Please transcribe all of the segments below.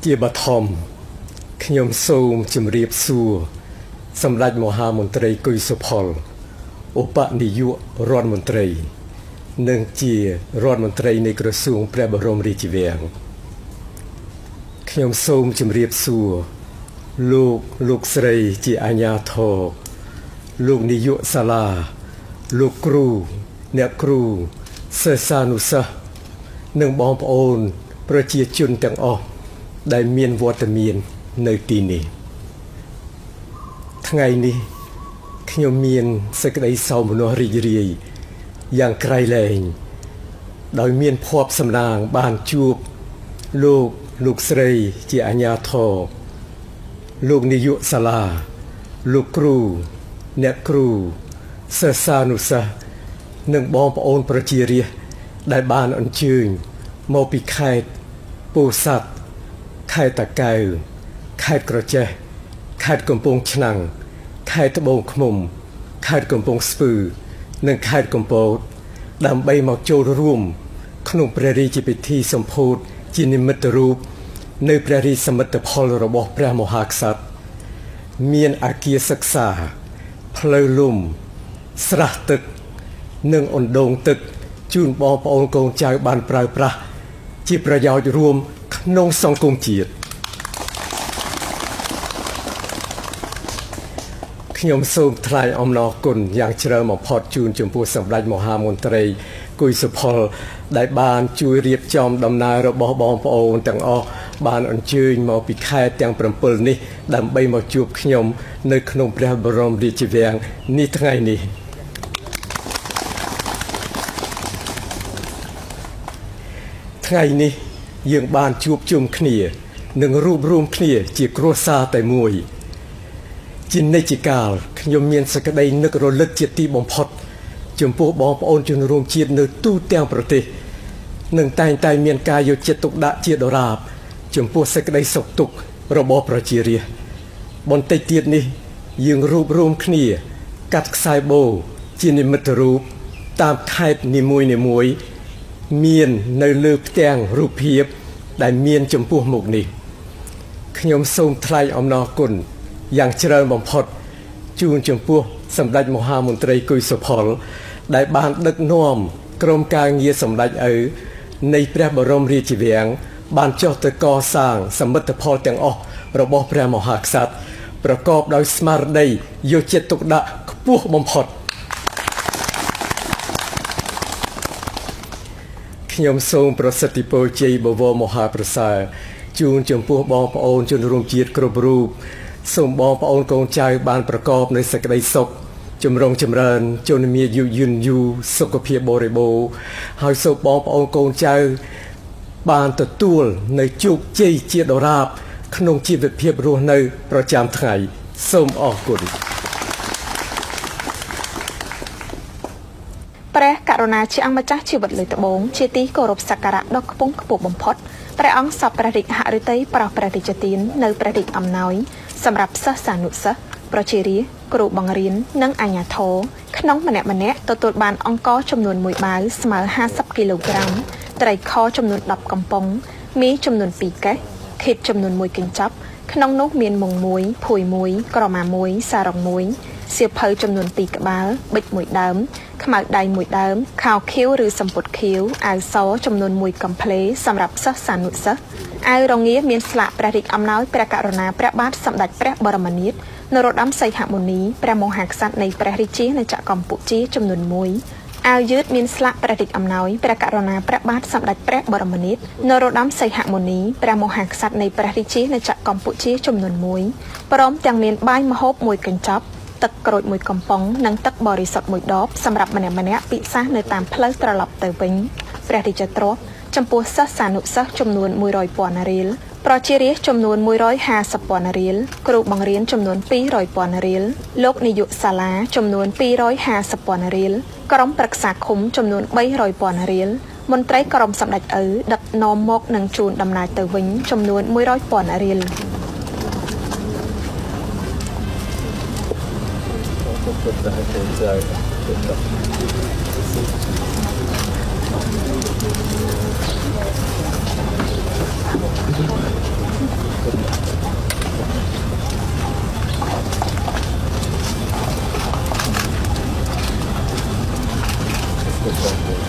ជាបឋមខ្ញុំសូមជម្រាបសួរសម្ដេចមហាមន្ត្រីគុយសុផលឧបនាយករដ្ឋមន្ត្រីនិងជារដ្ឋមន្ត្រីនៃក្រសួងព្រះបរមរាជវាំងខ្ញុំសូមជម្រាបសួរលោកស្រីជាអាជ្ញាធរលោកនាយកសាលាលោកគ្រូអ្នកគ្រូសិស្សានុសិស្សនិងបងប្អូនប្រជាជនទាំងអស់ដែលមានវត្តមាននៅទីនេះថ្ងៃនេះខ្ញុំមានសេចក្តីសោមនស្សរីករាយយ៉ាងក្រៃលែងដោយមានភ័ព្វសំណាងបានជួបលោកស្រីជាអាជ្ញាធរលោកនាយកសាលាលោកគ្រូអ្នកគ្រូសិស្សានុសិស្សនិងបងប្អូនប្រជារាស្ត្រដែលបានអញ្ជើញមកពីខេត្តពោធិ៍សាត់ខេត្តតាកែវខេត្តក្រចេះខេត្តកំពង់ឆ្នាំងខេត្តត្បូងឃ្មុំខេត្តកំពង់ស្ពឺនិងខេត្តកំពតដើម្បីមកចូលរួមក្នុងព្រះរាជពិធីសម្ពោធជានិមិត្តរូបនៅព្រះរាជសមិទ្ធផលរបស់ព្រះមហាក្សត្រមានអគារសិក្សាផ្លូវលំស្រះទឹកនិងអណ្ដូងទឹកជូនបងប្អូនកូនចៅបានប្រើប្រាស់ជាប្រយោជន៍រួមក្នុងសង្គមជាតិខ្ញុំសូមថ្លែងអំណរគុណយ៉ាងជ្រៅបំផុតជូនចំពោះសម្ដេចមហាមន្ត្រីគុយសុផលដែលបានជួយរៀបចំដំណើររបស់បងប្អូនទាំងអស់បានអញ្ជើញមកពីខេត្តទាំង7នេះដើម្បីមកជួបខ្ញុំនៅក្នុងព្រះបរមរាជវាំងនេះថ្ងៃនេះថ្ងៃនេះយើងបានជួបជុំគ្នានិងរួបរวมគ្នាជាគ្រួសារតែមួយជានិច្ចកាលខ្ញុំមានសេចក្តីនឹករលឹកជាទីបំផុតចំពោះបងប្អូនជនរួមជាតិនៅទូទាំងប្រទេសនិងតែងតែមានការយកចិត្តទុកដាក់ជាដរាបចំពោះសេចក្តីសុខទុក្ខរបស់ប្រជារាស្ត្របន្តិចទៀតនេះយើងរួបរวมគ្នាកាត់ខ្សែបូជានិមិត្តរូបតាមខេត្តនីមួយៗមាននៅលើផ្ទាំងរូបភាពដែលមានចំពោះមុខនេះខ្ញុំសូមថ្លែងអំណរគុណយ៉ាងច្រើនបំផុតជូនចំពោះសម្ដេចមហាមន្ត្រីគុយសុផលដែលបានដឹកនាំក្រុមការងារសម្ដេចឪនៃព្រះបរមរាជវាំងបានចុះទៅកសាងសមិទ្ធផលទាំងអស់របស់ព្រះមហាក្សត្រប្រកបដោយស្មារតីយកចិត្តទុកដាក់ខ្ពស់បំផុតខ្ញុំសូមប្រសិទ្ធពរជ័យបវរមហាប្រសើរជូនចំពោះបងប្អូនជនរួមជាតិគ្រប់រូបសូមបងប្អូនកូនចៅបានប្រកបដោយសេចក្តីសុខចម្រុងចម្រើនជនមានអាយុយឺនយូរសុខភាពបរិបូរណ៍ហើយសូមបងប្អូនកូនចៅបានទទួលនៅជោគជ័យជាដរាបក្នុងជីវភាពរស់នៅប្រចាំថ្ងៃសូមអរគុណព្រះករុណាជាអង្គម្ចាស់ជីវិតលើត្បូងជាទីគោរពសក្ការៈដ៏ខ្ពង់ខ្ពស់បំផុតព្រះអង្គសពព្រះរាជហឫទ័យប្រោសព្រះរាជទាននៅព្រះរាជអំណោយសម្រាប់សិស្សានុសិស្សប្រជារាស្ត្រគ្រូបង្រៀននិងអាជ្ញាធរក្នុងម្នាក់ទទួលបានអង្ករចំនួន1បាវស្មើ50គីឡូក្រាមត្រីខចំនួន10កំប៉ុងមីចំនួន2កេសខៀតចំនួន1កញ្ចប់ក្នុងនោះមានមុង1ភួយ1ក្រមា1សារ៉ុង1សៀវភៅចំនួន2ក្បាលប៊ិច1ដើមខ្មៅដៃ1ដើមខោខៀវឬសំពត់ខៀវអាវសចំនួន1កំភ្លេសម្រាប់សិស្សានុសិស្សអាវរងាមានស្លាកព្រះរាជអំណោយព្រះករុណាព្រះបាទសម្ដេចព្រះបរមនាថនរោត្តមសីហមុនីព្រះមហាក្សត្រនៃព្រះរាជាណាចក្រកម្ពុជាចំនួន1អាវយឺតមានស្លាកព្រះរាជអំណោយព្រះករុណាព្រះបាទសម្ដេចព្រះបរមនាថនរោត្តមសីហមុនីព្រះមហាក្សត្រនៃព្រះរាជាណាចក្រកម្ពុជាចំនួន1ព្រមទាំងមានបាយម្ហូប1កញ្ចប់ទឹកក្រូច1កំប៉ុងនិងទឹកបរិសុទ្ធ1ដបសម្រាប់ម្នាក់ពិសាសនៅតាមផ្លូវត្រឡប់ទៅវិញព្រះរាជទ្រព្យចំពោះសិស្សានុសិស្សចំនួន100,000រៀលប្រជារាស្ត្រចំនួន150,000រៀលគ្រូបង្រៀនចំនួន200,000រៀលលោកនាយកសាលាចំនួន250,000រៀលក្រុមប្រឹក្សាឃុំចំនួន300,000រៀលមន្ត្រីក្រុមសម្ដេចឪដឹកនាំមកនិងជូនដំណើរទៅវិញចំនួន100,000រៀល เ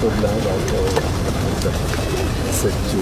ตุนแล้วเราก็จะเสร็จจู